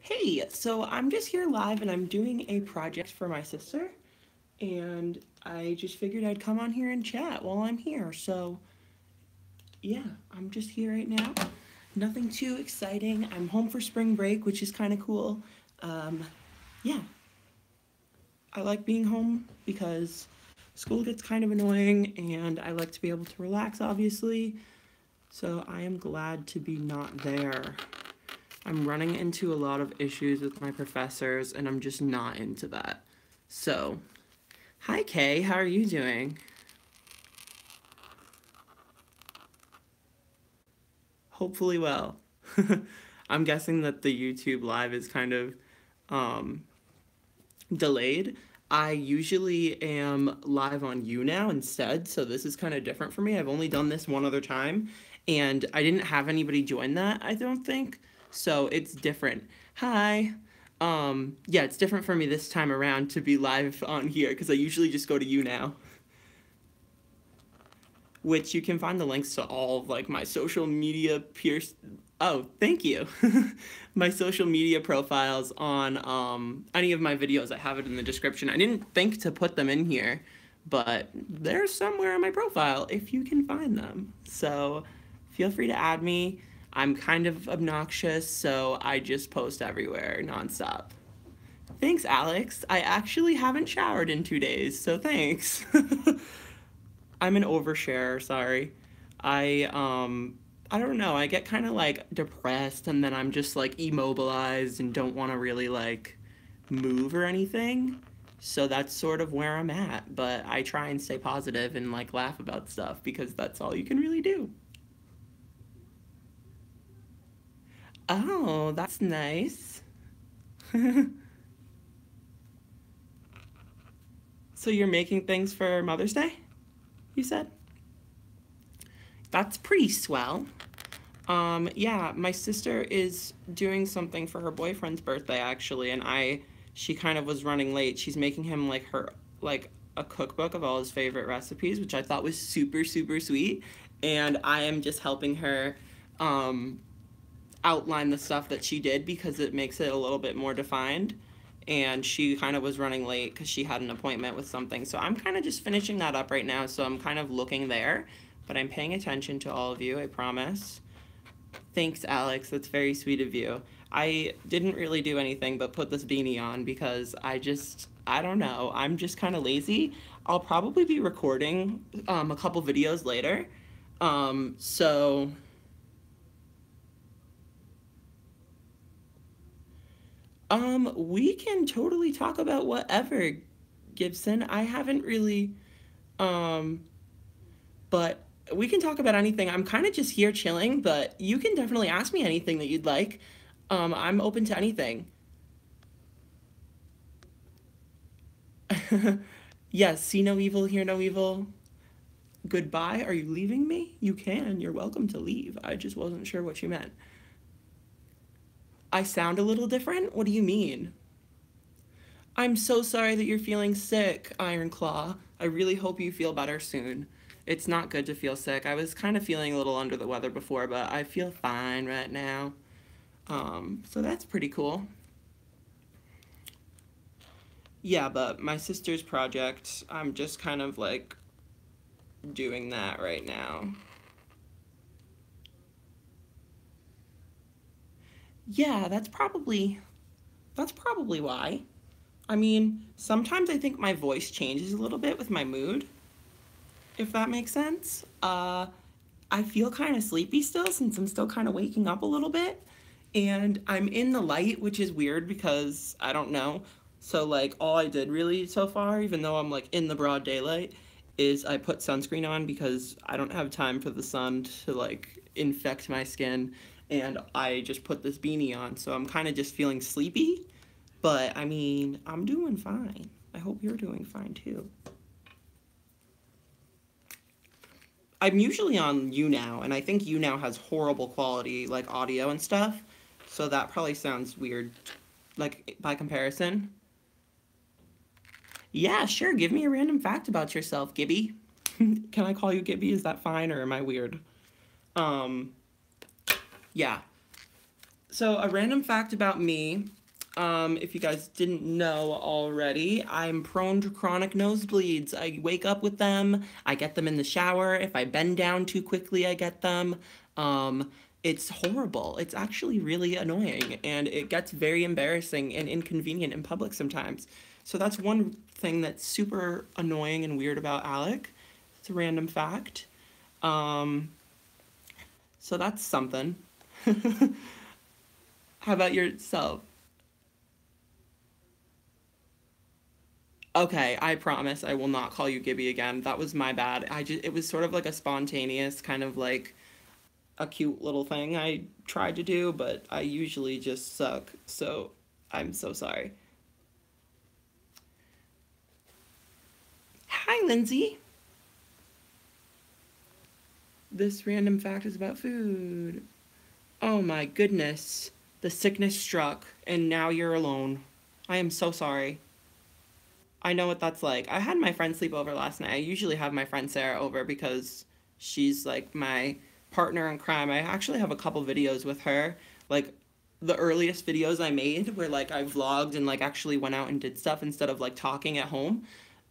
Hey, so I'm just here live and I'm doing a project for my sister, and I just figured I'd come on here and chat while I'm here. So, yeah, I'm just here right now. Nothing too exciting. I'm home for spring break, which is kind of cool. Um, yeah, I like being home because school gets kind of annoying and I like to be able to relax, obviously. So, I am glad to be not there. I'm running into a lot of issues with my professors, and I'm just not into that. So, hi Kay, how are you doing? Hopefully well. I'm guessing that the YouTube live is kind of um, delayed. I usually am live on YouNow instead, so this is kind of different for me. I've only done this one other time, and I didn't have anybody join that, I don't think. So it's different. Hi. Yeah, it's different for me this time around to be live on here because I usually just go to YouNow, which you can find the links to all of like my social media peers. Oh, thank you. My social media profiles on any of my videos. I have it in the description. I didn't think to put them in here, but they're somewhere on my profile if you can find them. So feel free to add me. I'm kind of obnoxious, so I just post everywhere nonstop. Thanks, Alex. I actually haven't showered in 2 days, so thanks. I'm an oversharer, sorry. I don't know, I get kind of like depressed and then I'm just like immobilized and don't want to really like move or anything. So that's sort of where I'm at, but I try and stay positive and like laugh about stuff because that's all you can really do. Oh, that's nice. So you're making things for Mother's Day, you said? That's pretty swell. Yeah, my sister is doing something for her boyfriend's birthday actually, and she kind of was running late. She's making him like a cookbook of all his favorite recipes, which I thought was super super sweet, and I am just helping her um outline the stuff that she did because it makes it a little bit more defined. And she kind of was running late because she had an appointment with something. So I'm kind of just finishing that up right now. So I'm kind of looking there, but I'm paying attention to all of you, I promise. Thanks, Alex. That's very sweet of you. I didn't really do anything but put this beanie on because I don't know. I'm just kind of lazy. I'll probably be recording a couple videos later. So we can totally talk about whatever, Gibson. I haven't really, um, but we can talk about anything. I'm kind of just here chilling, but you can definitely ask me anything that you'd like. I'm open to anything. Yes, see no evil, hear no evil. Goodbye. Are you leaving me? You can. You're welcome to leave. I just wasn't sure what you meant. I sound a little different? What do you mean? I'm so sorry that you're feeling sick, Iron Claw. I really hope you feel better soon. It's not good to feel sick. I was kind of feeling a little under the weather before, but I feel fine right now. So that's pretty cool. Yeah, but my sister's project, I'm just kind of like doing that right now. Yeah, that's probably why. I mean, sometimes I think my voice changes a little bit with my mood, if that makes sense. I feel kind of sleepy still since I'm still kind of waking up a little bit. And I'm in the light, which is weird because I don't know. So, like, all I did really so far, even though I'm like in the broad daylight, is I put sunscreen on because I don't have time for the sun to like infect my skin. And I just put this beanie on. So I'm kind of just feeling sleepy. But I mean, I'm doing fine. I hope you're doing fine too. I'm usually on YouNow, and I think YouNow has horrible quality, like audio and stuff. So that probably sounds weird, like by comparison. Yeah, sure. Give me a random fact about yourself, Gibby. Can I call you Gibby? Is that fine, or am I weird? Um, yeah. So a random fact about me, if you guys didn't know already, I'm prone to chronic nosebleeds. I wake up with them, I get them in the shower. If I bend down too quickly, I get them. Um, it's horrible. It's actually really annoying, and it gets very embarrassing and inconvenient in public sometimes. So that's one thing that's super annoying and weird about Alec. It's a random fact. Um, so that's something. How about yourself? Okay, I promise I will not call you Gibby again. That was my bad. It was sort of like a spontaneous kind of like a cute little thing I tried to do, but I usually just suck. So I'm so sorry. Hi, Lindsay. This random fact is about food. Oh my goodness. The sickness struck, and now you're alone. I am so sorry. I know what that's like. I had my friend sleep over last night. I usually have my friend Sarah over because she's like my partner in crime. I actually have a couple videos with her. Like the earliest videos I made where like I vlogged and like actually went out and did stuff instead of like talking at home.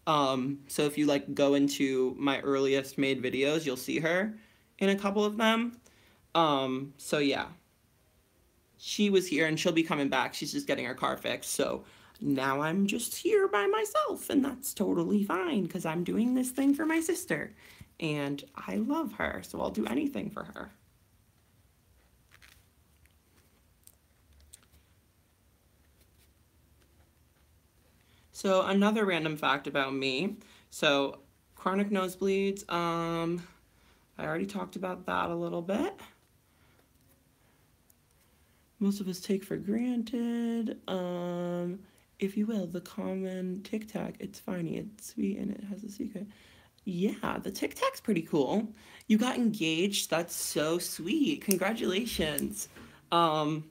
So if you like go into my earliest made videos, you'll see her in a couple of them. So yeah, she was here and she'll be coming back. She's just getting her car fixed. So now I'm just here by myself, and that's totally fine because I'm doing this thing for my sister. And I love her, so I'll do anything for her. So another random fact about me. So chronic nosebleeds, I already talked about that a little bit. Most of us take for granted. If you will, the common Tic Tac. It's funny, it's sweet, and it has a secret. Yeah, the Tic Tac's pretty cool. You got engaged. That's so sweet. Congratulations. Um,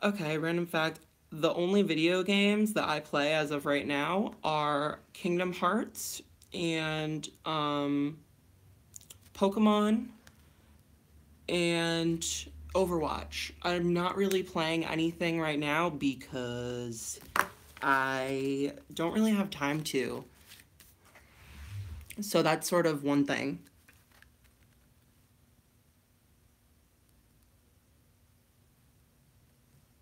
okay, random fact. The only video games that I play as of right now are Kingdom Hearts and Pokemon and Overwatch. I'm not really playing anything right now because I don't really have time to. So that's sort of one thing.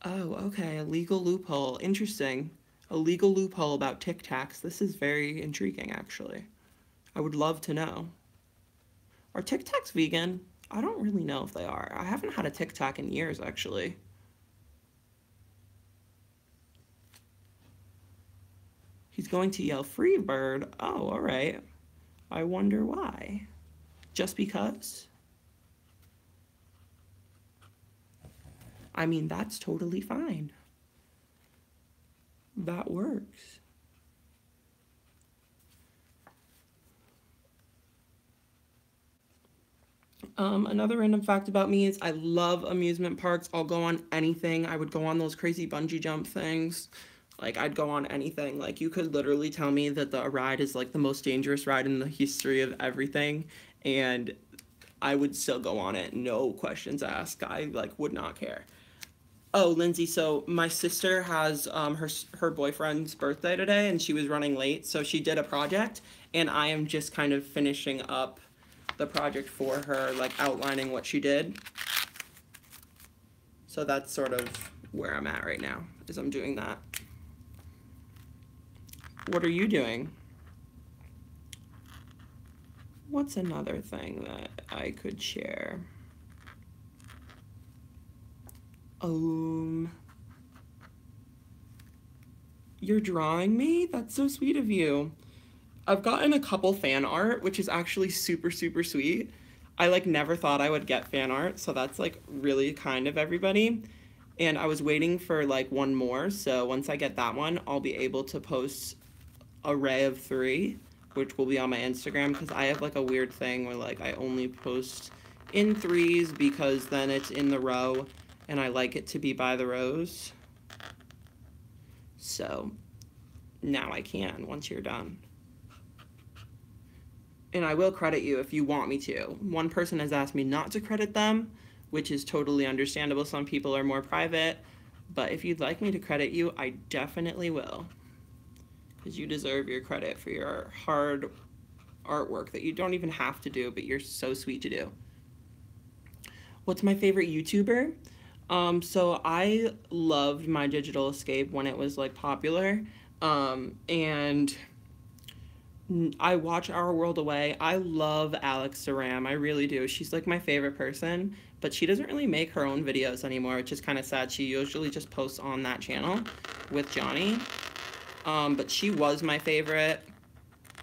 Oh, okay, a legal loophole. Interesting. A legal loophole about Tic Tacs. This is very intriguing, actually. I would love to know. Are Tic Tacs vegan? I don't really know if they are. I haven't had a Tic Tac in years, actually. He's going to yell free bird. Oh, all right. I wonder why. Just because? I mean, that's totally fine. That works. Another random fact about me is I love amusement parks. I'll go on anything. I would go on those crazy bungee jump things. Like, I'd go on anything. Like, you could literally tell me that the ride is, like, the most dangerous ride in the history of everything, and I would still go on it. No questions asked. I, like, would not care. Oh, Lindsay, so my sister has her boyfriend's birthday today, and she was running late, so she did a project, and I am just kind of finishing up the project for her, like outlining what she did. So that's sort of where I'm at right now, is I'm doing that. What are you doing? What's another thing that I could share? You're drawing me? That's so sweet of you. I've gotten a couple fan art, which is actually super, super sweet. I like never thought I would get fan art, so that's like really kind of everybody. And I was waiting for like one more, so once I get that one, I'll be able to post array of 3, which will be on my Instagram, because I have like a weird thing where like I only post in 3s because then it's in the row and I like it to be by the rows. So now I can once you're done. And I will credit you if you want me to. One person has asked me not to credit them, which is totally understandable. Some people are more private, but if you'd like me to credit you, I definitely will. Because you deserve your credit for your hard artwork that you don't even have to do, but you're so sweet to do. What's my favorite YouTuber? So I loved My Digital Escape when it was like popular. And I watch Our World Away. I love Alex Saram. I really do. She's like my favorite person, but she doesn't really make her own videos anymore, which is kind of sad. She usually just posts on that channel with Johnny. But she was my favorite.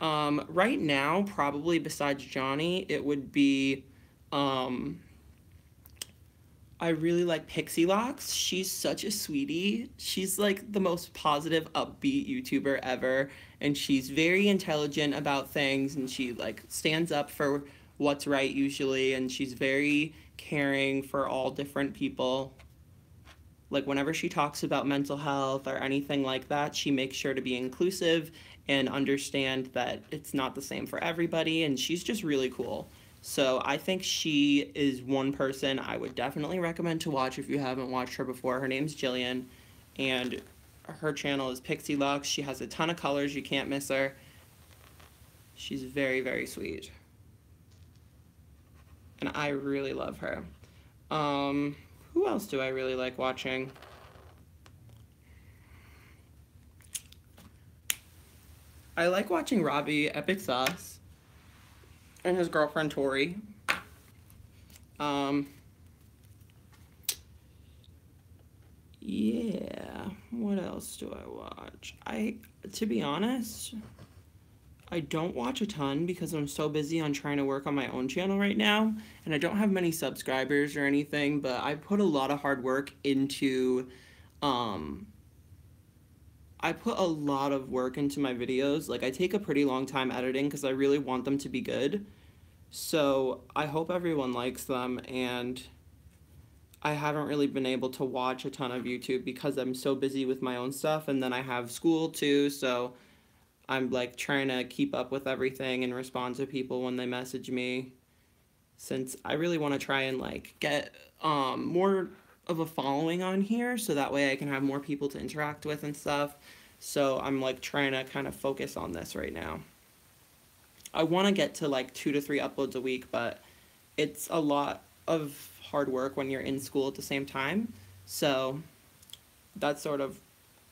Right now, probably besides Johnny, it would be, I really like Pixie Locks. She's such a sweetie. She's like the most positive, upbeat YouTuber ever, and she's very intelligent about things, and she like stands up for what's right usually, and she's very caring for all different people. Like whenever she talks about mental health or anything like that, she makes sure to be inclusive and understand that it's not the same for everybody, and she's just really cool. So I think she is one person I would definitely recommend to watch if you haven't watched her before. Her name's Jillian, and her channel is Pixie Lux. She has a ton of colors. You can't miss her. She's very, very sweet. And I really love her. Who else do I really like watching? I like watching Robbie Epic Sauce and his girlfriend Tori. Yeah, what else do I watch? To be honest, I don't watch a ton because I'm so busy on trying to work on my own channel right now, and I don't have many subscribers or anything, but I put a lot of hard work into, I put a lot of work into my videos. Like, I take a pretty long time editing because I really want them to be good. So I hope everyone likes them, and I haven't really been able to watch a ton of YouTube because I'm so busy with my own stuff, and then I have school too, so I'm like trying to keep up with everything and respond to people when they message me, since I really want to try and like get more of a following on here so that way I can have more people to interact with and stuff. So I'm like trying to kind of focus on this right now. I want to get to like 2 to 3 uploads a week, but it's a lot of hard work when you're in school at the same time. So that's sort of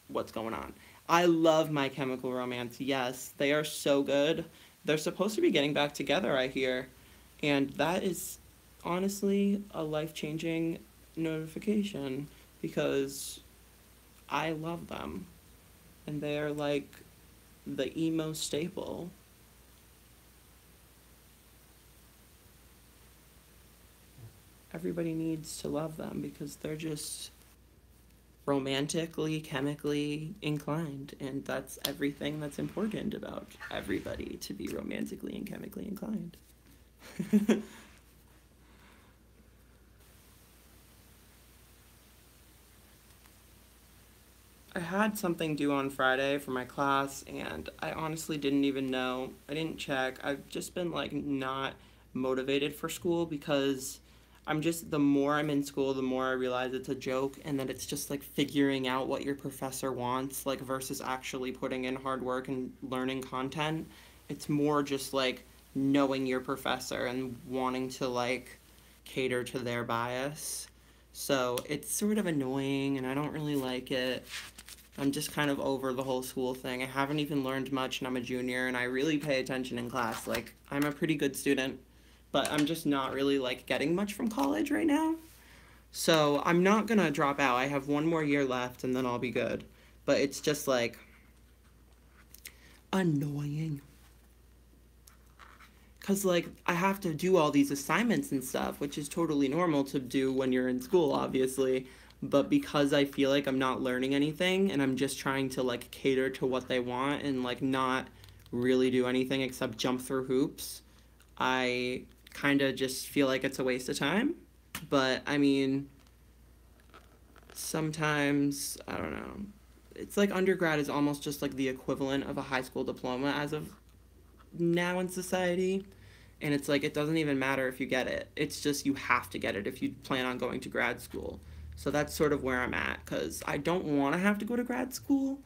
what's going on. I love My Chemical Romance. Yes, they are so good. They're supposed to be getting back together, I hear. And that is honestly a life-changing notification because I love them. And they are like the emo staple. Everybody needs to love them because they're just romantically, chemically inclined, and that's everything that's important about everybody, to be romantically and chemically inclined. I had something due on Friday for my class, and I honestly didn't even know. I didn't check. I've just been like not motivated for school because the more I'm in school, the more I realize it's a joke, and that it's just like figuring out what your professor wants, like versus actually putting in hard work and learning content. It's more just like knowing your professor and wanting to like cater to their bias. So it's sort of annoying, and I don't really like it. I'm just kind of over the whole school thing. I haven't even learned much, and I'm a junior, and I really pay attention in class. Like, I'm a pretty good student, but I'm just not really, like, getting much from college right now. So I'm not gonna drop out. I have 1 more year left, and then I'll be good. But it's just, like, annoying. Because, like, I have to do all these assignments and stuff, which is totally normal to do when you're in school, obviously. But because I feel like I'm not learning anything and I'm just trying to like cater to what they want and like not really do anything except jump through hoops, I kind of just feel like it's a waste of time. But I mean, sometimes, I don't know. It's like undergrad is almost just like the equivalent of a high school diploma as of now in society. And it's like, it doesn't even matter if you get it. It's just you have to get it if you plan on going to grad school. So that's sort of where I'm at, because I don't want to have to go to grad school,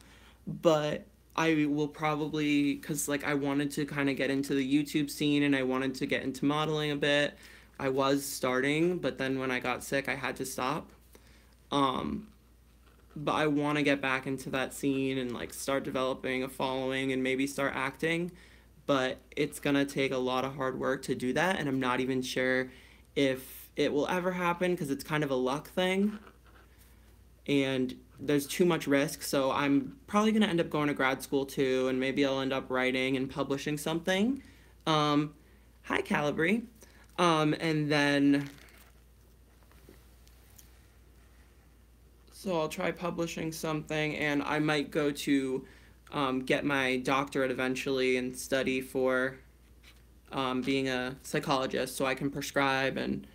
but I will probably, because like I wanted to kind of get into the YouTube scene and I wanted to get into modeling a bit. I was starting, but then when I got sick, I had to stop. Um, but I want to get back into that scene and like start developing a following and maybe start acting. But it's gonna take a lot of hard work to do that, and I'm not even sure if it will ever happen because it's kind of a luck thing and there's too much risk. So I'm probably gonna end up going to grad school too, and maybe I'll end up writing and publishing something. Um, Hi, Calibri. And then so I'll try publishing something, and I might go to get my doctorate eventually and study for being a psychologist so I can prescribe and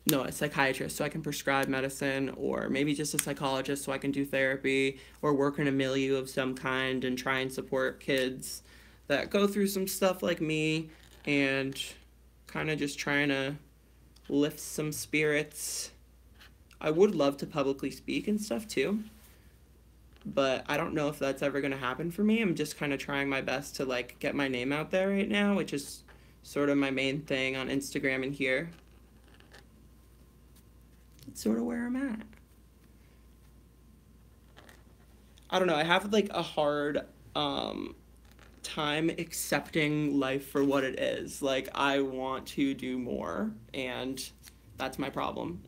no, a psychiatrist so I can prescribe medicine, or maybe just a psychologist so I can do therapy or work in a milieu of some kind and try and support kids that go through some stuff like me, and kind of just trying to lift some spirits. I would love to publicly speak and stuff too, but I don't know if that's ever going to happen for me. I'm just kind of trying my best to like get my name out there right now, which is sort of my main thing on Instagram and here. It's sort of where I'm at. I don't know. I have like a hard time accepting life for what it is. Like I want to do more, and that's my problem.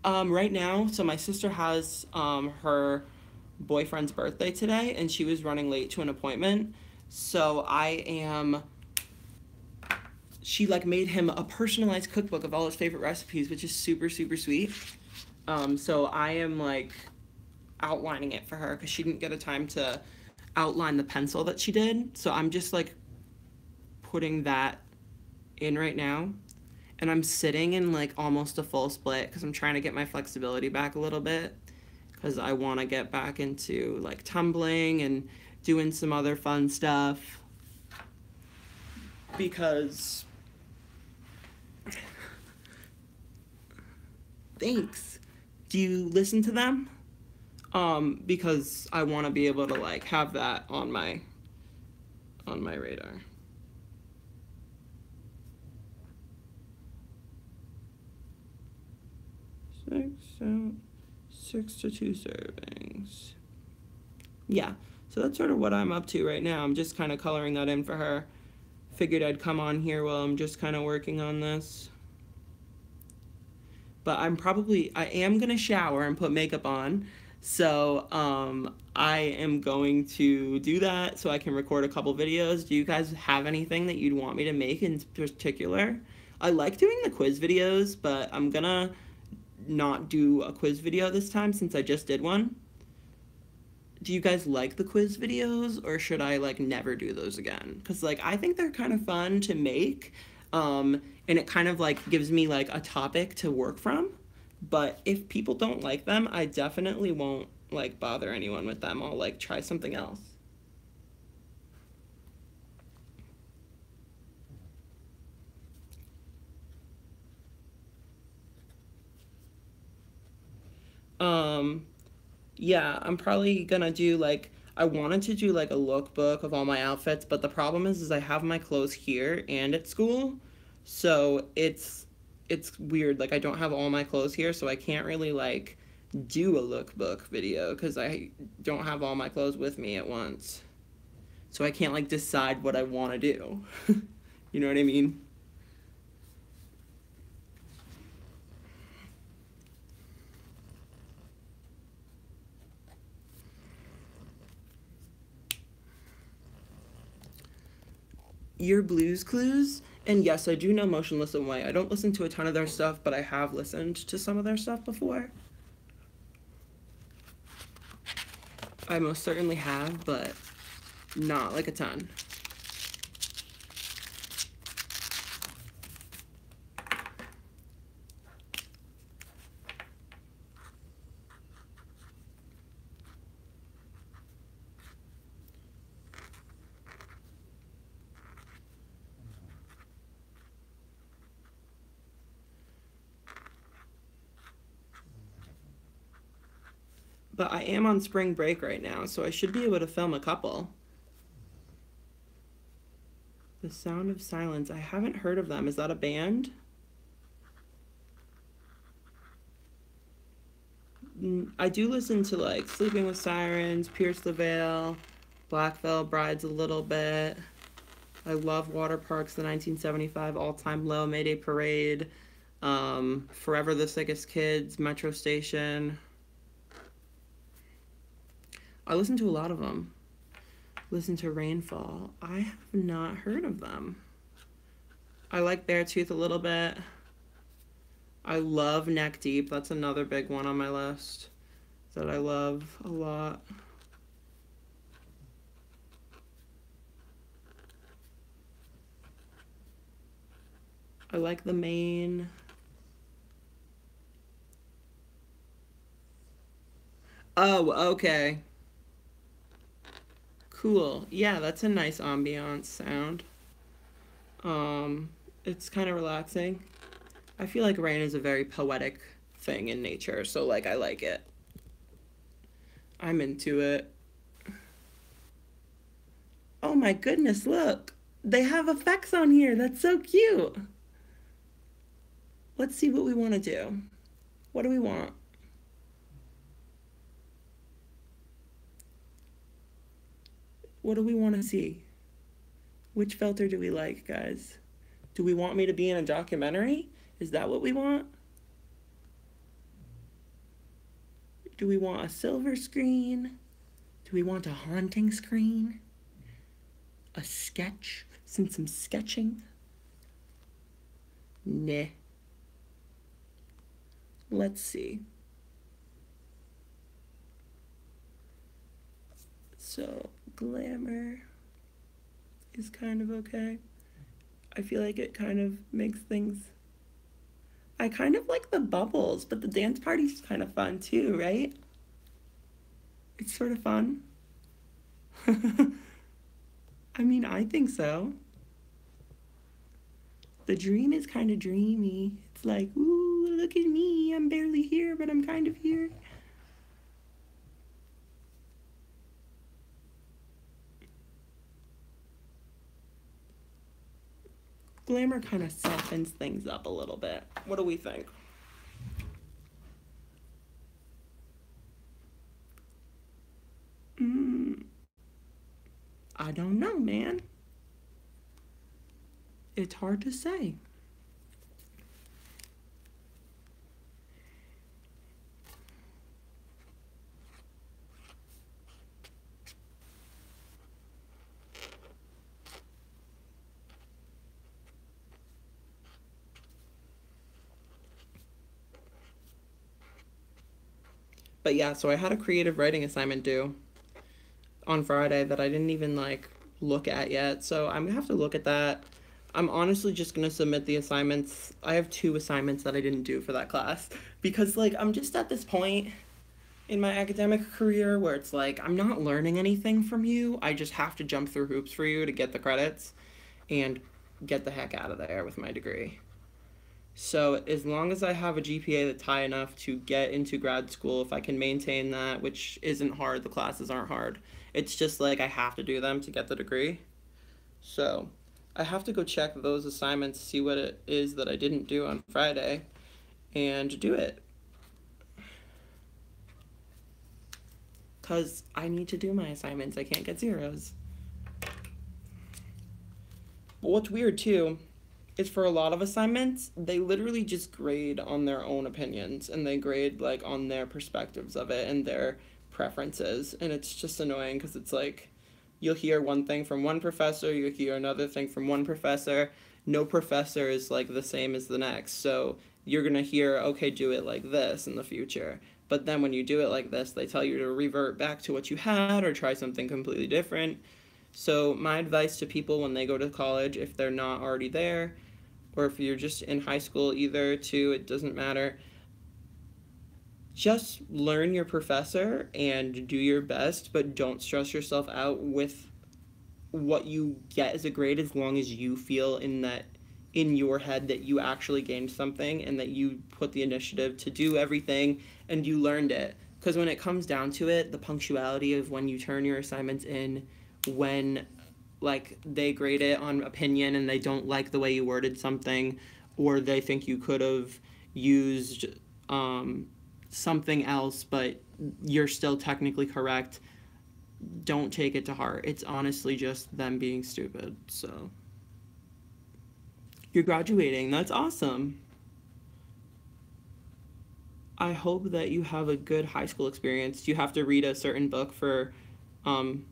Right now, so my sister has her boyfriend's birthday today, and she was running late to an appointment. So she like made him a personalized cookbook of all his favorite recipes, which is super, super sweet. So I am like outlining it for her because she didn't get a time to outline the pencil that she did. So I'm just like putting that in right now. And I'm sitting in like almost a full split because I'm trying to get my flexibility back a little bit, because I want to get back into like tumbling and doing some other fun stuff. Because thanks. Do you listen to them? Because I want to be able to like have that on my radar. 6 to 2 servings. Yeah, so that's sort of what I'm up to right now. I'm just kind of coloring that in for her. Figured I'd come on here while I'm just kind of working on this. But I am gonna shower and put makeup on. So I am going to do that so I can record a couple videos. Do you guys have anything that you'd want me to make in particular? I like doing the quiz videos, but I'm gonna not do a quiz video this time since I just did one. Do you guys like the quiz videos, or should I like never do those again? Because like I think they're kind of fun to make, and it kind of like gives me like a topic to work from. But if people don't like them, I definitely won't like bother anyone with them. I'll like try something else. Um, yeah, I'm probably gonna do like I wanted to do like a lookbook of all my outfits, but the problem is I have my clothes here and at school. So it's weird. Like I don't have all my clothes here, so I can't really like do a lookbook video because I don't have all my clothes with me at once. So I can't like decide what I want to do. You know what I mean? Your Blues Clues. And yes, I do know Motionless in White. I don't listen to a ton of their stuff, but I have listened to some of their stuff before. I most certainly have, but not like a ton. But I am on spring break right now, so I should be able to film a couple. The Sound of Silence. I haven't heard of them. Is that a band? I do listen to like Sleeping with Sirens, Pierce the Veil, Black Veil Brides a little bit. I love Water Parks, the 1975 All Time Low, Mayday Parade, Forever the Sickest Kids, Metro Station. I listen to a lot of them. Listen to Rainfall. I have not heard of them. I like Beartooth a little bit. I love Neck Deep. That's another big one on my list that I love a lot. I like The Main. Oh, okay. Cool. Yeah, that's a nice ambiance sound. It's kind of relaxing. I feel like rain is a very poetic thing in nature, so like I like it. I'm into it. Oh my goodness, look. They have effects on here. That's so cute. Let's see what we want to do. What do we want? What do we want to see? Which filter do we like, guys? Do we want me to be in a documentary? Is that what we want? Do we want a silver screen? Do we want a haunting screen? A sketch? Some sketching? Nah. Let's see. So, glamour is kind of okay. I feel like it kind of makes things. I kind of like the bubbles, but the dance party's kind of fun too, right? It's sort of fun. I mean, I think so. The dream is kind of dreamy. It's like, ooh, look at me. I'm barely here, but I'm kind of here. Glamour kind of softens things up a little bit. What do we think? I don't know, man. It's hard to say. But yeah, so I had a creative writing assignment due on Friday that I didn't even like look at yet. So I'm gonna have to look at that. I'm honestly just gonna submit the assignments. I have two assignments that I didn't do for that class because like I'm just at this point in my academic career where it's like I'm not learning anything from you. I just have to jump through hoops for you to get the credits and get the heck out of there with my degree. So as long as I have a GPA that's high enough to get into grad school, if I can maintain that, which isn't hard, the classes aren't hard. It's just like I have to do them to get the degree. So I have to go check those assignments, see what it is that I didn't do on Friday, and do it. Because I need to do my assignments. I can't get zeros. But what's weird too is for a lot of assignments, they literally just grade on their own opinions and they grade like on their perspectives of it and their preferences. And it's just annoying because it's like you'll hear one thing from one professor, you'll hear another thing from one professor. No professor is like the same as the next. So you're going to hear, okay, do it like this in the future. But then when you do it like this, they tell you to revert back to what you had or try something completely different. So my advice to people when they go to college, if they're not already there, or if you're just in high school, either two, it doesn't matter. Just learn your professor and do your best, but don't stress yourself out with what you get as a grade as long as you feel in your head that you actually gained something and that you put the initiative to do everything and you learned it. Because when it comes down to it, the punctuality of when you turn your assignments in, when like they grade it on opinion and they don't like the way you worded something, or they think you could have used something else, but you're still technically correct, don't take it to heart. It's honestly just them being stupid. So you're graduating. That's awesome. I hope that you have a good high school experience. Do you have to read a certain book for um,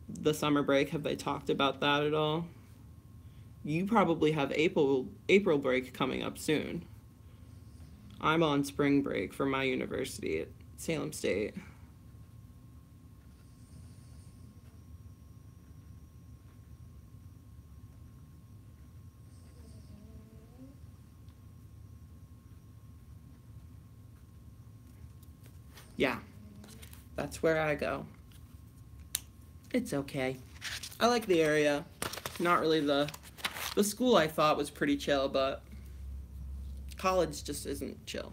the summer break? Have they talked about that at all? You probably have April break coming up soon. I'm on spring break for my university at Salem State. Yeah, that's where I go. It's okay. I like the area. Not really the school I thought was pretty chill, but college just isn't chill.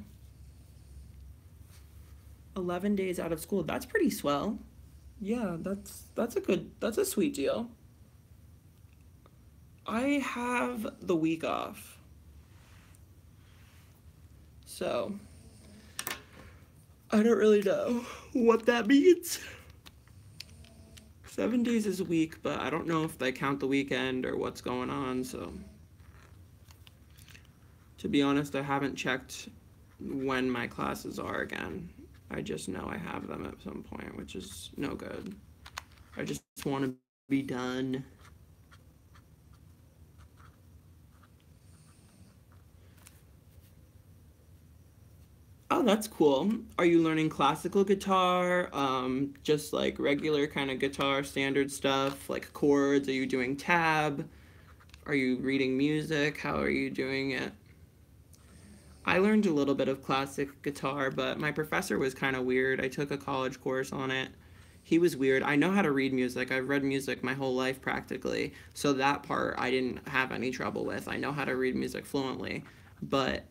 11 days out of school. That's pretty swell. Yeah, that's a sweet deal. I have the week off. So, I don't really know what that means. 7 days is a week, but I don't know if they count the weekend or what's going on, so. To be honest, I haven't checked when my classes are again. I just know I have them at some point, which is no good. I just want to be done. Oh, that's cool. Are you learning classical guitar? Just like regular kind of guitar standard stuff, like chords? Are you doing tab? Are you reading music? How are you doing it? I learned a little bit of classic guitar, but my professor was kind of weird. I took a college course on it. He was weird. I know how to read music. I've read music my whole life practically. So that part I didn't have any trouble with. I know how to read music fluently. But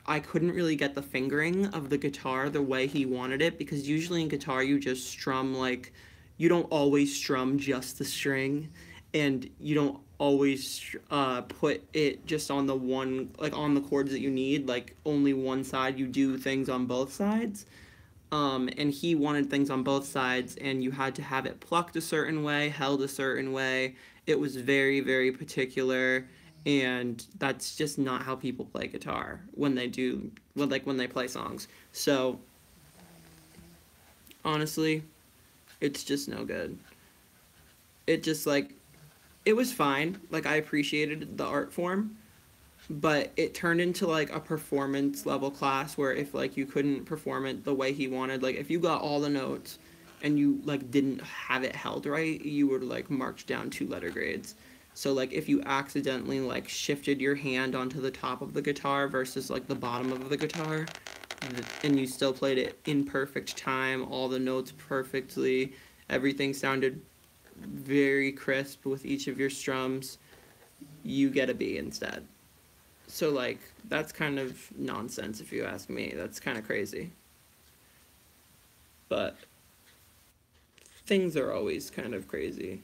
I couldn't really get the fingering of the guitar the way he wanted it, because usually in guitar you just strum like, you don't always strum just the string, and you don't always put it just on the one, like on the chords that you need, like only one side. You do things on both sides. And he wanted things on both sides, and you had to have it plucked a certain way, held a certain way. It was very, very particular, and that's just not how people play guitar when they do, when they play songs. So honestly, it's just no good. It just like, it was fine. Like, I appreciated the art form, but it turned into like a performance level class where if like you couldn't perform it the way he wanted, like if you got all the notes and you like didn't have it held right, you would like march down 2 letter grades. So like if you accidentally like shifted your hand onto the top of the guitar versus like the bottom of the guitar, and you still played it in perfect time, all the notes perfectly, everything sounded very crisp with each of your strums, you get a B instead. So, like, that's kind of nonsense if you ask me. That's kind of crazy. But things are always kind of crazy.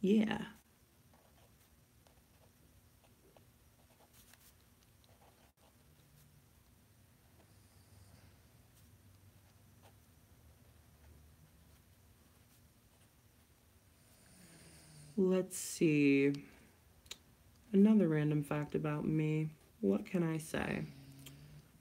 Yeah. Let's see. Another random fact about me. What can I say?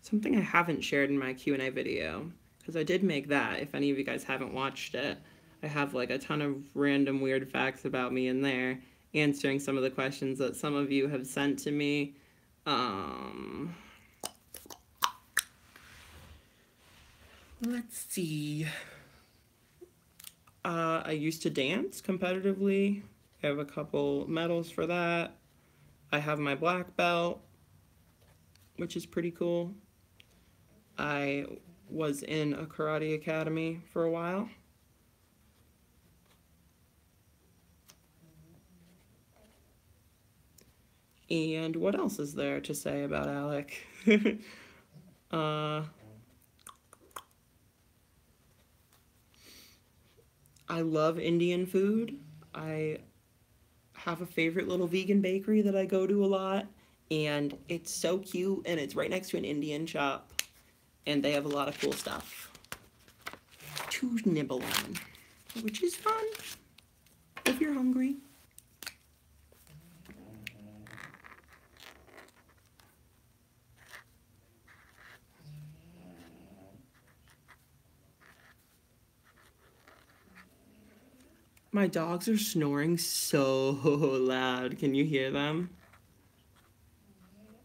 Something I haven't shared in my Q&A video, because I did make that. If any of you guys haven't watched it, I have like a ton of random weird facts about me in there, answering some of the questions that some of you have sent to me. Um, Let's see. I used to dance competitively. I have a couple medals for that. I have my black belt, which is pretty cool. I was in a karate academy for a while. And what else is there to say about Alec? uh, I love Indian food. I have a favorite little vegan bakery that I go to a lot, and it's so cute, and it's right next to an Indian shop, and they have a lot of cool stuff to nibble on, which is fun if you're hungry. My dogs are snoring so loud. Can you hear them?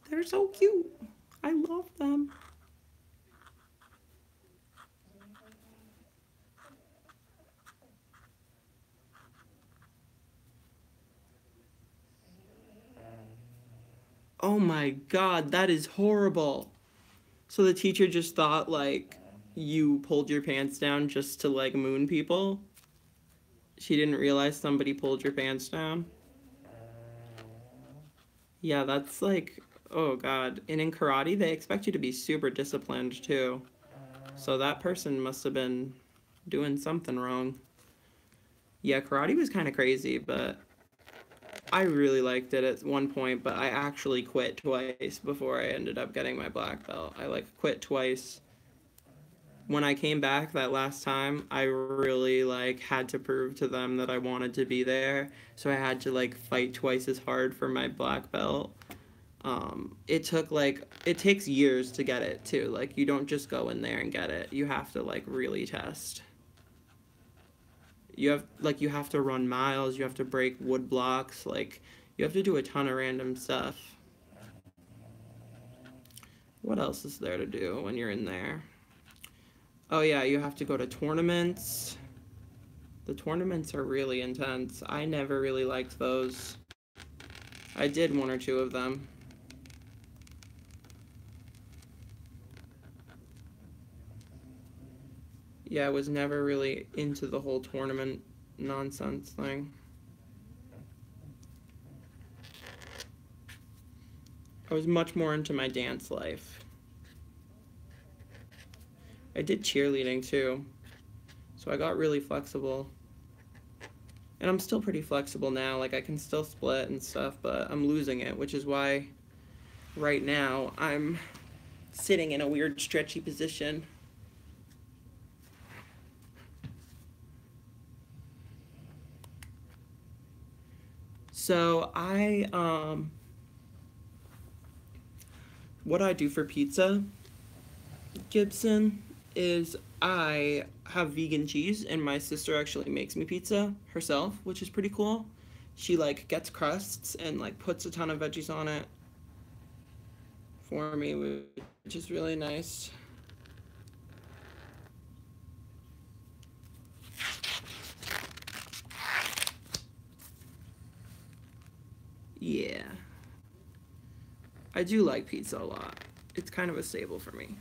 They're so cute. I love them. Oh my god, that is horrible. So the teacher just thought, like, you pulled your pants down just to, like, moon people? She didn't realize somebody pulled your pants down? Yeah, that's like, oh god. And in karate, they expect you to be super disciplined, too. So that person must have been doing something wrong. Yeah, karate was kind of crazy, but I really liked it at one point, but I actually quit twice before I ended up getting my black belt. I like quit twice. When I came back that last time, I really like had to prove to them that I wanted to be there. So I had to like fight twice as hard for my black belt. It took like it takes years to get it too. Like you don't just go in there and get it. You have to like really test. You have to run miles, you have to break wood blocks, like you have to do a ton of random stuff. What else is there to do when you're in there? Oh yeah, you have to go to tournaments. The tournaments are really intense. I never really liked those. I did one or two of them. Yeah, I was never really into the whole tournament nonsense thing. I was much more into my dance life. I did cheerleading too, so I got really flexible. And I'm still pretty flexible now, like I can still split and stuff, but I'm losing it, which is why right now I'm sitting in a weird stretchy position. So what I do for pizza, Gibson, is I have vegan cheese, and my sister actually makes me pizza herself, which is pretty cool. She like gets crusts and like puts a ton of veggies on it for me, which is really nice. Yeah. I do like pizza a lot. It's kind of a staple for me.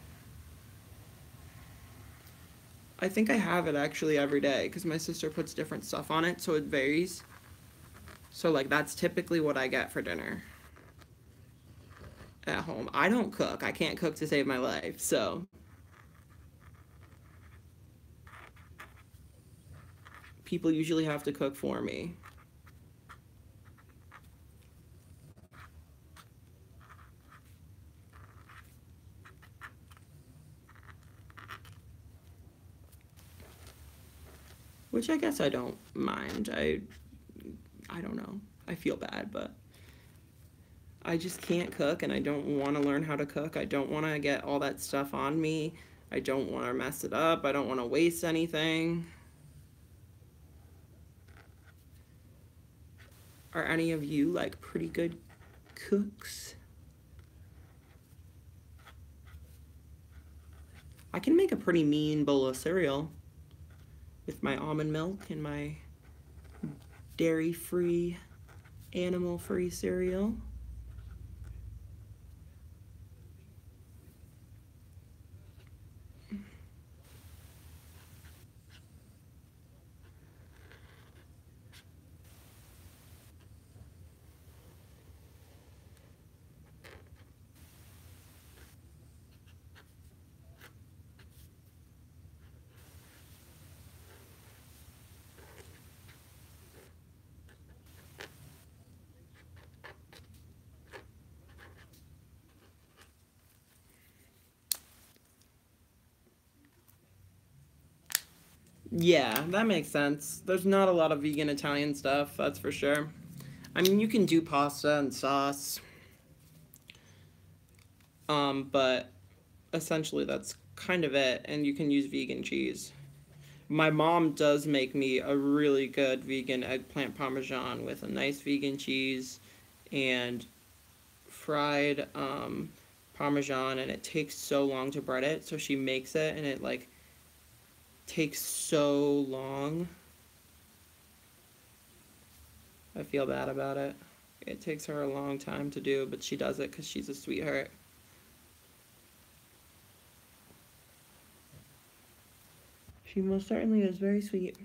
I think I have it actually every day because my sister puts different stuff on it, so it varies. So, like, that's typically what I get for dinner at home. I don't cook. I can't cook to save my life, so people usually have to cook for me. Which I guess I don't mind. I don't know. I feel bad, but I just can't cook and I don't want to learn how to cook. I don't want to get all that stuff on me. I don't want to mess it up. I don't want to waste anything. Are any of you like pretty good cooks? I can make a pretty mean bowl of cereal with my almond milk and my dairy-free, animal-free cereal. Yeah, that makes sense. There's not a lot of vegan Italian stuff, that's for sure. I mean, you can do pasta and sauce, but essentially that's kind of it, and you can use vegan cheese. My mom does make me a really good vegan eggplant parmesan with a nice vegan cheese and fried parmesan, and it takes so long to bread it, so she makes it and it like takes so long. I feel bad about it. It takes her a long time to do, but she does it because she's a sweetheart. She most certainly is very sweet.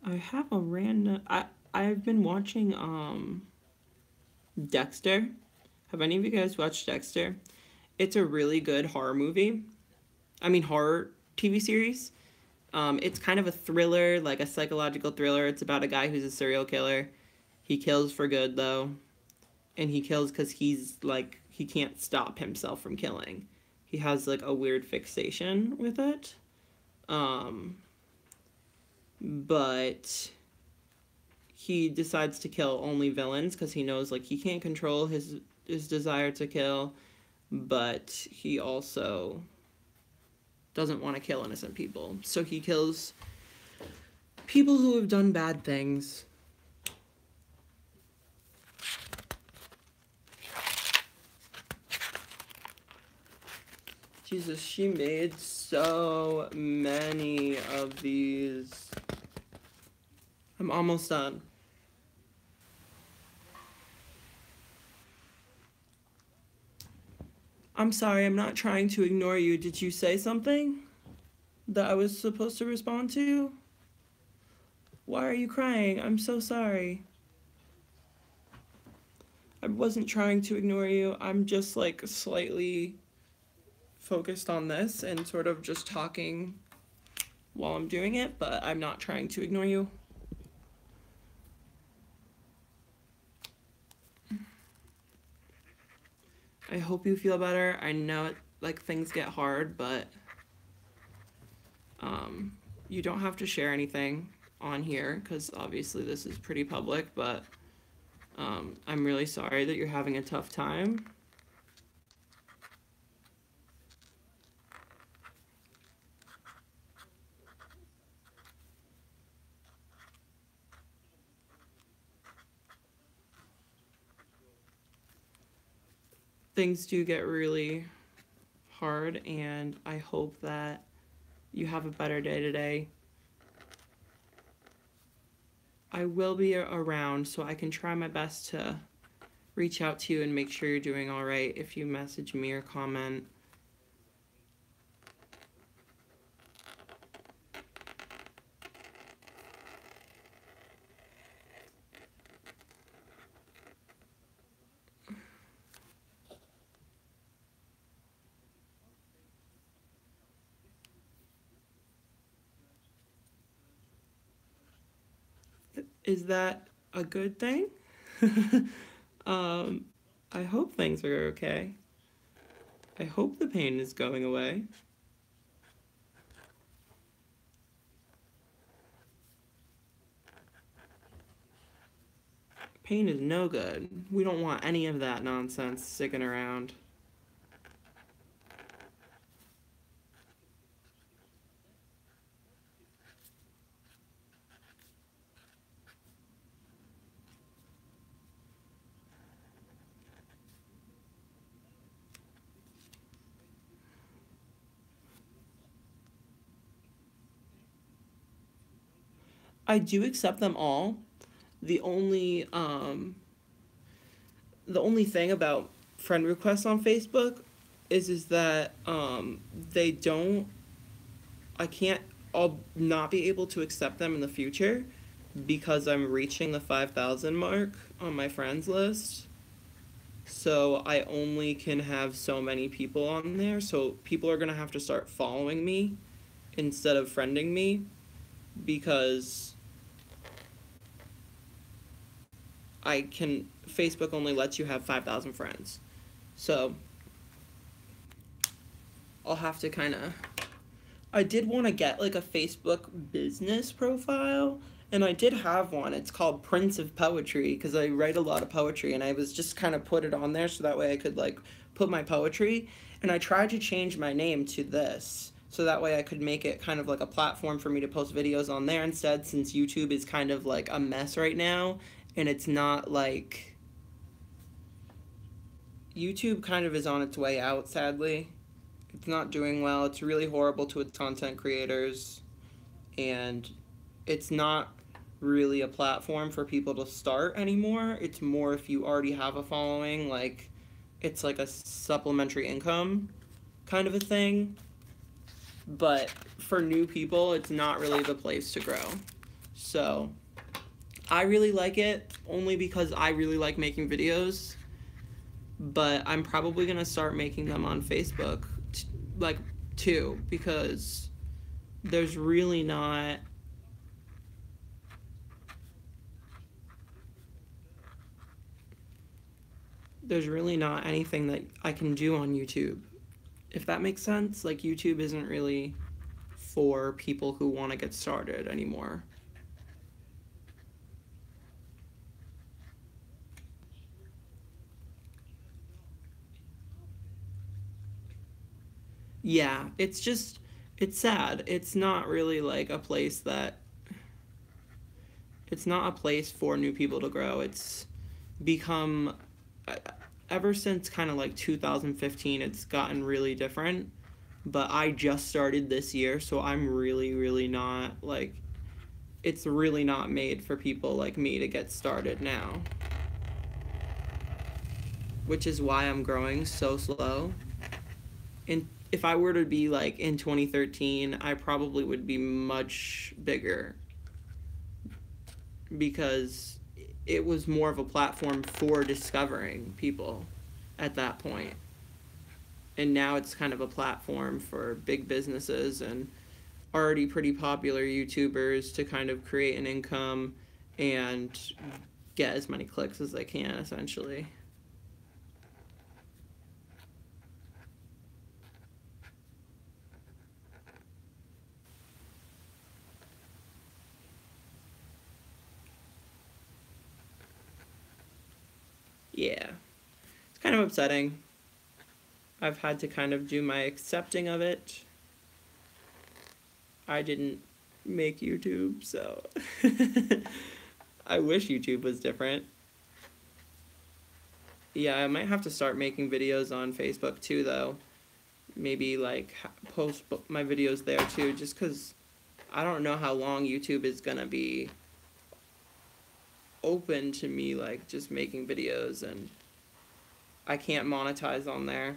I have a random. I've been watching Dexter. Have any of you guys watched Dexter? It's a really good horror movie. I mean horror TV series. It's kind of a thriller, like a psychological thriller. It's about a guy who's a serial killer. He kills for good though, and he kills because he's like he can't stop himself from killing. He has like a weird fixation with it. Um, but he decides to kill only villains because he knows like he can't control his desire to kill, but he also doesn't want to kill innocent people. So he kills people who have done bad things. Jesus, she made so many of these. I'm almost done. I'm sorry, I'm not trying to ignore you. Did you say something that I was supposed to respond to? Why are you crying? I'm so sorry. I wasn't trying to ignore you. I'm just like slightly focused on this and sort of just talking while I'm doing it, but I'm not trying to ignore you. I hope you feel better. I know it, like things get hard, but you don't have to share anything on here because obviously this is pretty public, but I'm really sorry that you're having a tough time. Things do get really hard, and I hope that you have a better day today. I will be around, so I can try my best to reach out to you and make sure you're doing all right if you message me or comment. Is that a good thing? I hope things are okay. I hope the pain is going away. Pain is no good. We don't want any of that nonsense sticking around. I do accept them all. The only the only thing about friend requests on Facebook is that they don't, I can't, I'll not be able to accept them in the future because I'm reaching the 5,000 mark on my friends list. So I only can have so many people on there. So people are going to have to start following me instead of friending me because Facebook only lets you have 5,000 friends. So I'll have to kind of, I did want to get like a Facebook business profile, and I did have one. It's called Prince of Poetry because I write a lot of poetry, and I was just kind of put it on there so that way I could like put my poetry. And I tried to change my name to this so that way I could make it kind of like a platform for me to post videos on there instead, since YouTube is kind of like a mess right now, and it's not like, YouTube kind of is on its way out, sadly. It's not doing well. It's really horrible to its content creators, and it's not really a platform for people to start anymore. It's more if you already have a following, like it's like a supplementary income kind of a thing. But for new people, it's not really the place to grow. So I really like it only because I really like making videos, but I'm probably going to start making them on Facebook like too, because there's really not anything that I can do on YouTube, if that makes sense. Like YouTube isn't really for people who want to get started anymore. Yeah, it's sad. It's not really like a place that, it's not a place for new people to grow. It's become, ever since kind of like 2015, it's gotten really different. But I just started this year, so I'm really, really not like, it's really not made for people like me to get started now, which is why I'm growing so slow. And if I were to be like in 2013, I probably would be much bigger because it was more of a platform for discovering people at that point. And now it's kind of a platform for big businesses and already pretty popular YouTubers to kind of create an income and get as many clicks as they can, essentially. Yeah, it's kind of upsetting. I've had to kind of do my accepting of it. I didn't make YouTube, so I wish YouTube was different. Yeah, I might have to start making videos on Facebook too, though. Maybe like post my videos there too, just because I don't know how long YouTube is gonna be open to me, like just making videos, and I can't monetize on there,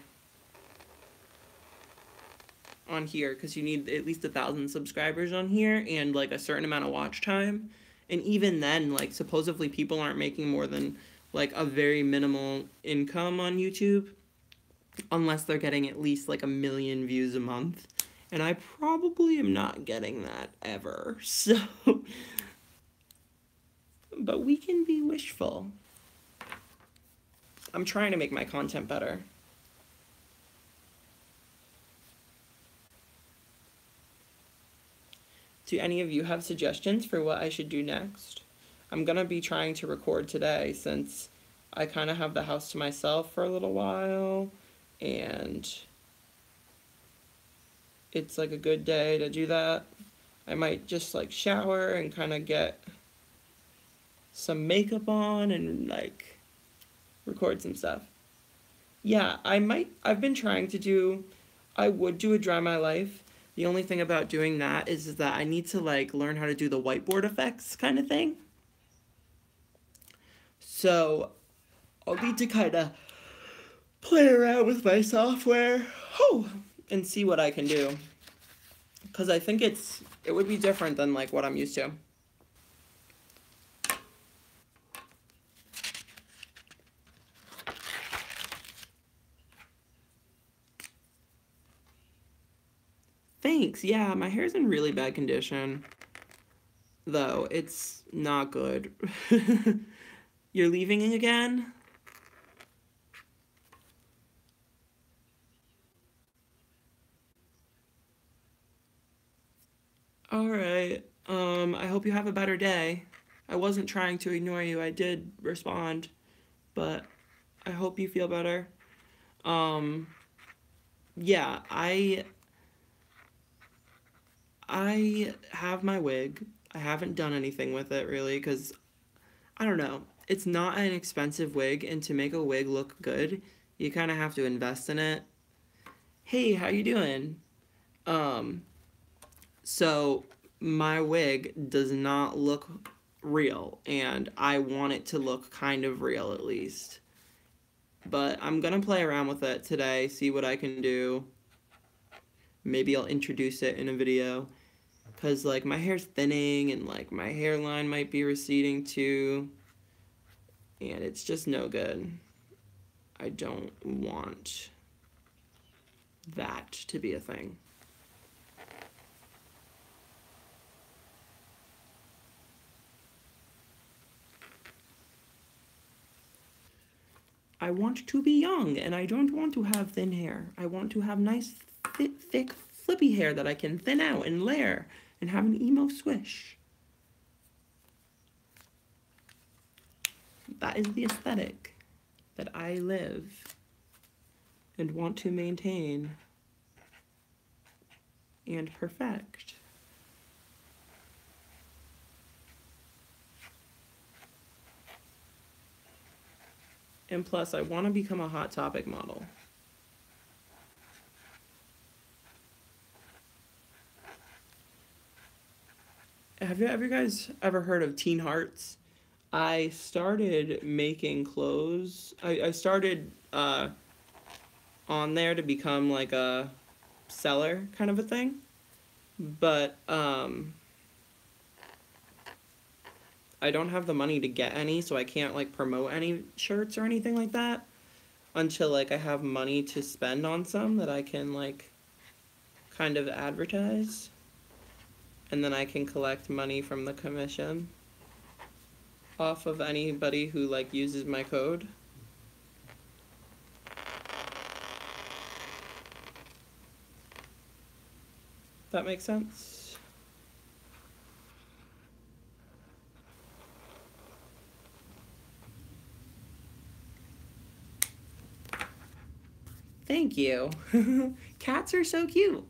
on here, because you need at least 1,000 subscribers on here and like a certain amount of watch time. And even then, like supposedly people aren't making more than like a very minimal income on YouTube unless they're getting at least like 1 million views a month. And I probably am not getting that ever. So, but we can be wishful. I'm trying to make my content better. Do any of you have suggestions for what I should do next? I'm gonna be trying to record today since I kind of have the house to myself for a little while, and it's like a good day to do that. I might just like shower and kind of get some makeup on and like record some stuff. Yeah, I've been trying to do, I would do a Dry My Life. The only thing about doing that is that I need to like learn how to do the whiteboard effects kind of thing. So I'll need to kind of play around with my software, and see what I can do. Because I think it would be different than like what I'm used to. Thanks. Yeah, my hair's in really bad condition, though. It's not good. You're leaving again? All right. I hope you have a better day. I wasn't trying to ignore you. I did respond, but I hope you feel better. Um, yeah, I have my wig. I haven't done anything with it really because I don't know. It's not an expensive wig, and to make a wig look good, you kind of have to invest in it. Hey, how you doing? Um, so my wig does not look real, and I want it to look kind of real at least. But I'm gonna play around with it today, see what I can do. Maybe I'll introduce it in a video. Cause like my hair's thinning and like my hairline might be receding too. And it's just no good. I don't want that to be a thing. I want to be young and I don't want to have thin hair. I want to have nice, thick, flippy hair that I can thin out and layer and have an emo swish. That is the aesthetic that I live and want to maintain and perfect. And plus, I want to become a Hot Topic model. Have you guys ever heard of Teen Hearts? I started making clothes. I started on there to become like a seller kind of a thing. But I don't have the money to get any, so I can't like promote any shirts or anything like that until like I have money to spend on some that I can like kind of advertise. And then I can collect money from the commission off of anybody who like uses my code. That makes sense? Thank you. Cats are so cute.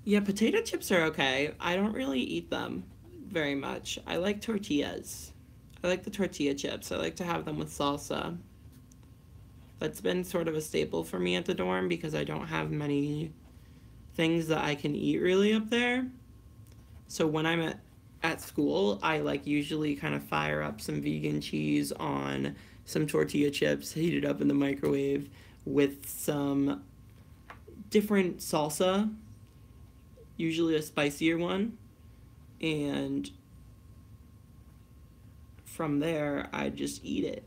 Yeah, potato chips are okay. I don't really eat them very much. I like tortillas. I like the tortilla chips. I like to have them with salsa. That's been sort of a staple for me at the dorm because I don't have many things that I can eat really up there. So when I'm at school, I like usually kind of fire up some vegan cheese on some tortilla chips, heat it up in the microwave with some different salsa, usually a spicier one, and from there I just eat it.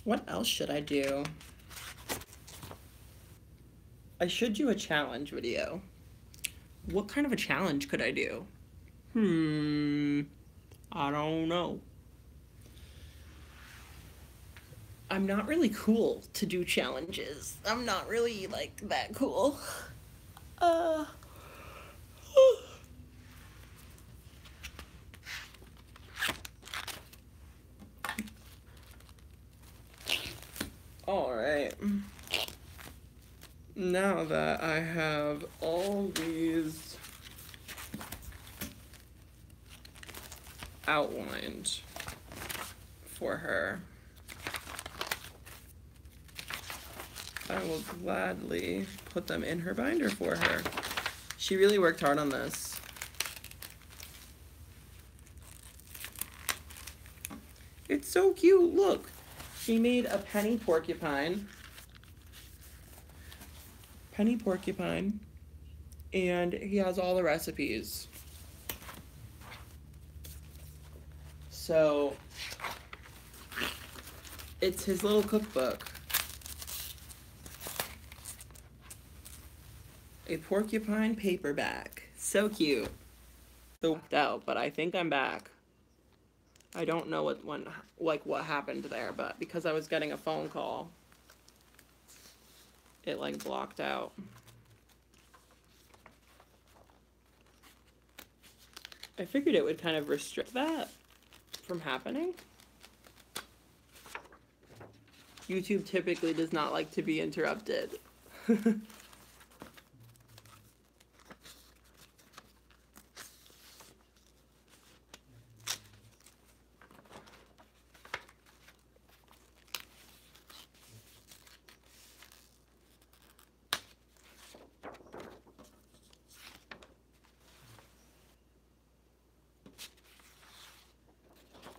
What else should I do? I should do a challenge video. What kind of a challenge could I do? I don't know. I'm not really cool to do challenges. I'm not really, like, that cool. Uh... Alright. Now that I have all these outlined for her, I will gladly put them in her binder for her. She really worked hard on this. It's so cute, look. She made a penny porcupine. And he has all the recipes. So, it's his little cookbook. A porcupine paperback. So cute. So out, but I think I'm back. I don't know what happened there, but because I was getting a phone call, it like blocked out. I figured it would kind of restrict that from happening. YouTube typically does not like to be interrupted.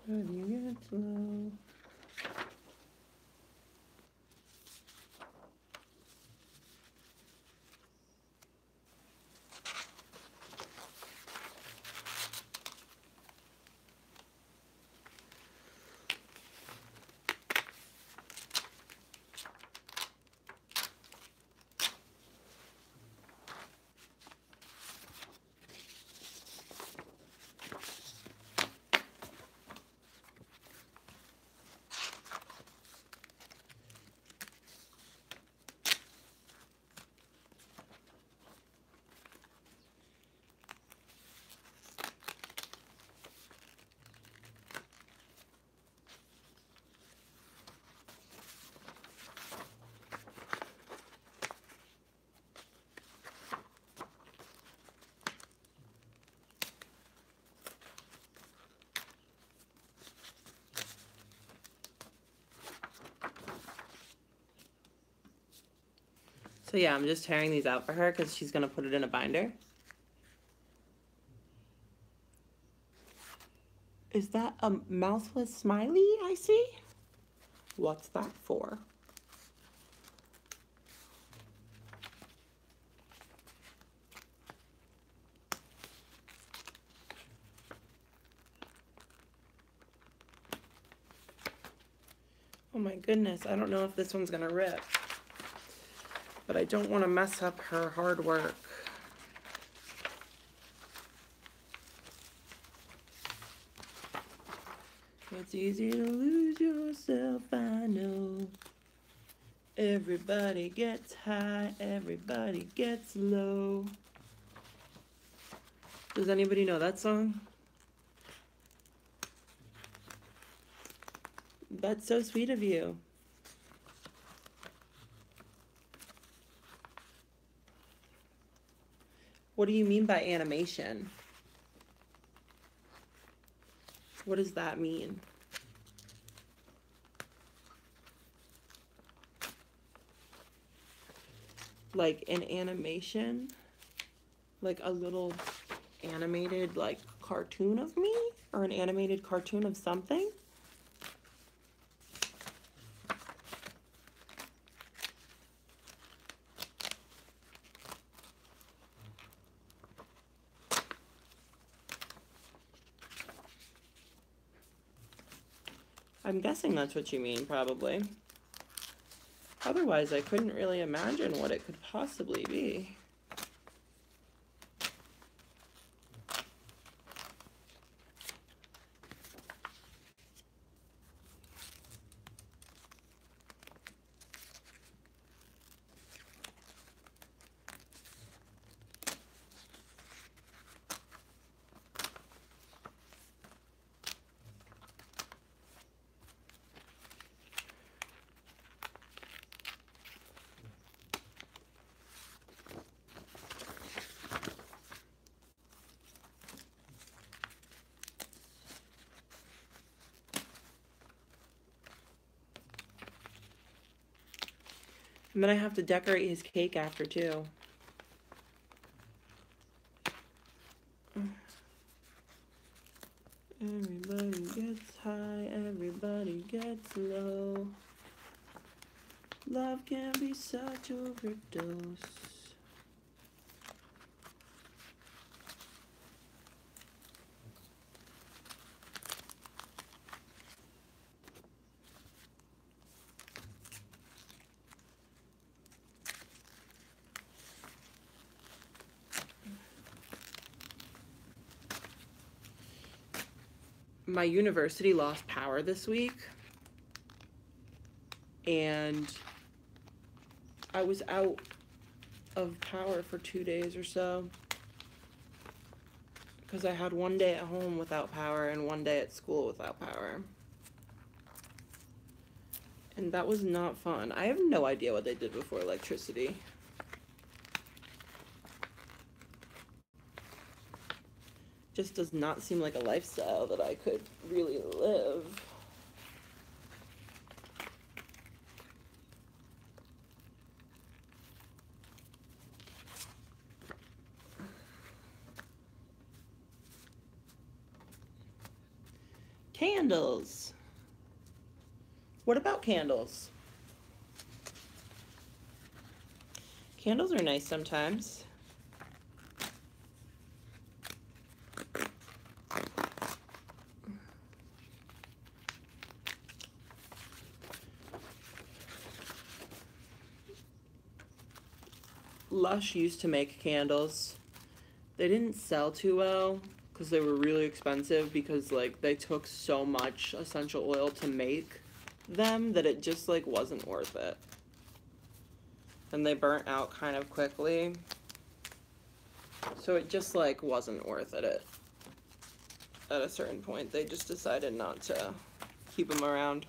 You get slow. So yeah, I'm just tearing these out for her because she's gonna put it in a binder. Is that a mouthless smiley I see? What's that for? Oh my goodness, I don't know if this one's gonna rip. But I don't want to mess up her hard work. It's easy to lose yourself, I know. Everybody gets high, everybody gets low. Does anybody know that song? That's so sweet of you. What do you mean by animation? What does that mean? Like an animation? Like a little animated like cartoon of me? Or an animated cartoon of something? I'm guessing that's what you mean, probably. Otherwise, I couldn't really imagine what it could possibly be. And then I have to decorate his cake after, too. Everybody gets high, everybody gets low. Love can be such overdose. My university lost power this week, and I was out of power for 2 days or so, because I had one day at home without power and one day at school without power. And that was not fun. I have no idea what they did before electricity. Just does not seem like a lifestyle that I could really live. Candles. What about candles? Candles are nice sometimes. Lush used to make candles. They didn't sell too well because they were really expensive, because like they took so much essential oil to make them that it just like wasn't worth it. And they burnt out kind of quickly. So it just like wasn't worth it at a certain point. They just decided not to keep them around.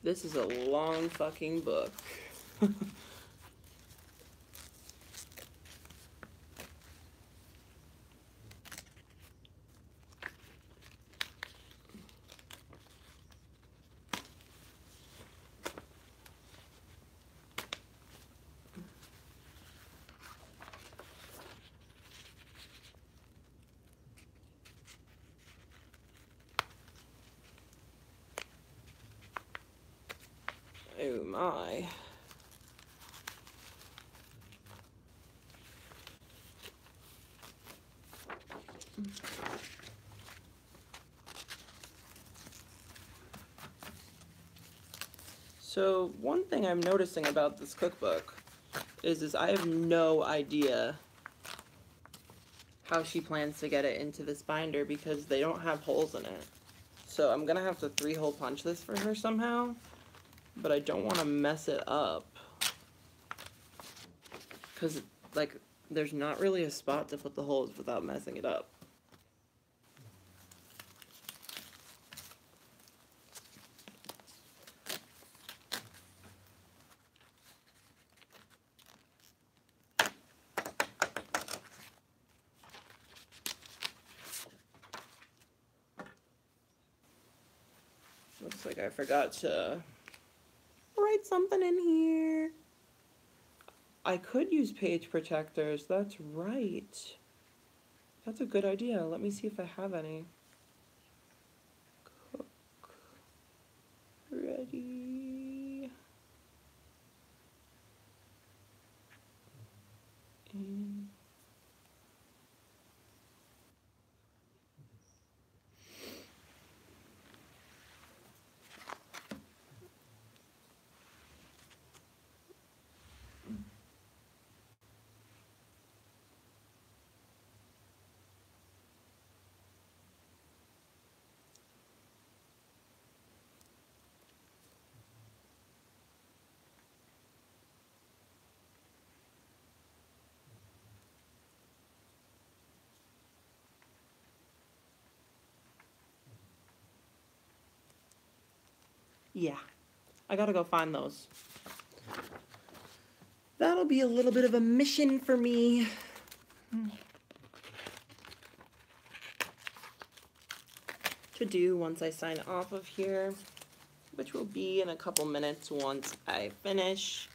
This is a long fucking book. Oh my. So one thing I'm noticing about this cookbook is I have no idea how she plans to get it into this binder, because they don't have holes in it. So I'm gonna have to 3-hole punch this for her somehow, but I don't want to mess it up, because like there's not really a spot to put the holes without messing it up. Looks like I forgot to write write something in here. I could use page protectors. That's right. That's a good idea. Let me see if I have any. Cook. Ready. And yeah, I gotta go find those. That'll be a little bit of a mission for me. To do once I sign off of here, which will be in a couple minutes once I finish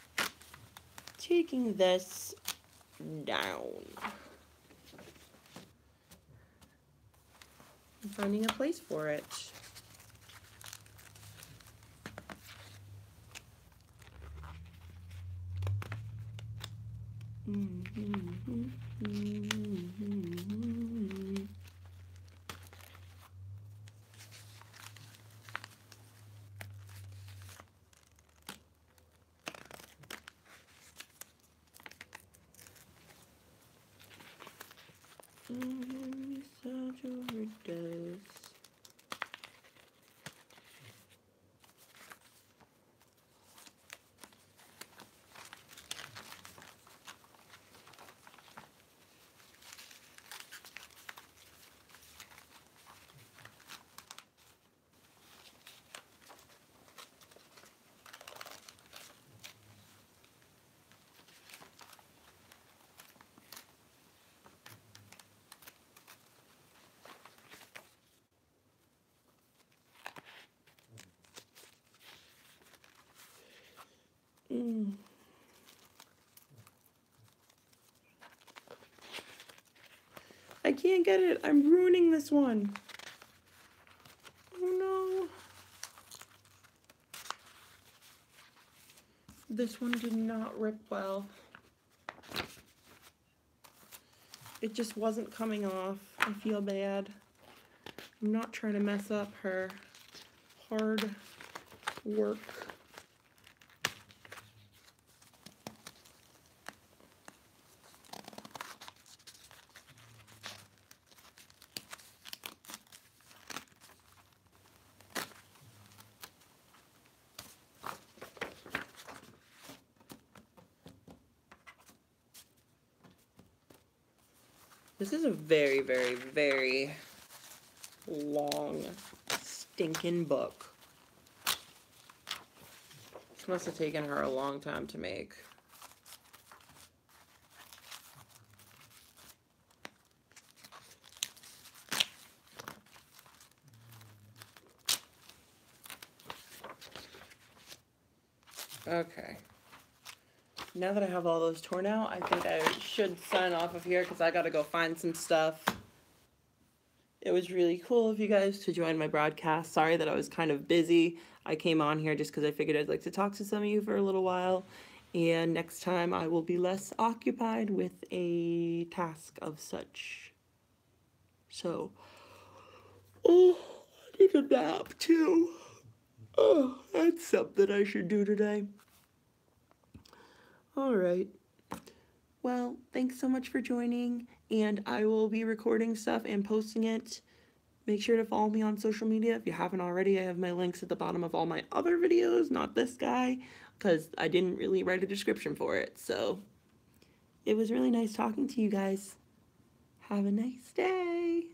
taking this down. I'm finding a place for it. Such overdose. I can't get it. I'm ruining this one. Oh no. This one did not rip well. It just wasn't coming off. I feel bad. I'm not trying to mess up her hard work. This is a very, very, very long, stinking book. This must have taken her a long time to make. Okay. Now that I have all those torn out, I think I should sign off of here because I gotta go find some stuff. It was really cool of you guys to join my broadcast. Sorry that I was kind of busy. I came on here just because I figured I'd like to talk to some of you for a little while. And next time I will be less occupied with a task of such. So, oh, I need a nap too. Oh, that's something I should do today. Alright, well, thanks so much for joining, and I will be recording stuff and posting it. Make sure to follow me on social media if you haven't already. I have my links at the bottom of all my other videos, not this guy, because I didn't really write a description for it. So, it was really nice talking to you guys. Have a nice day.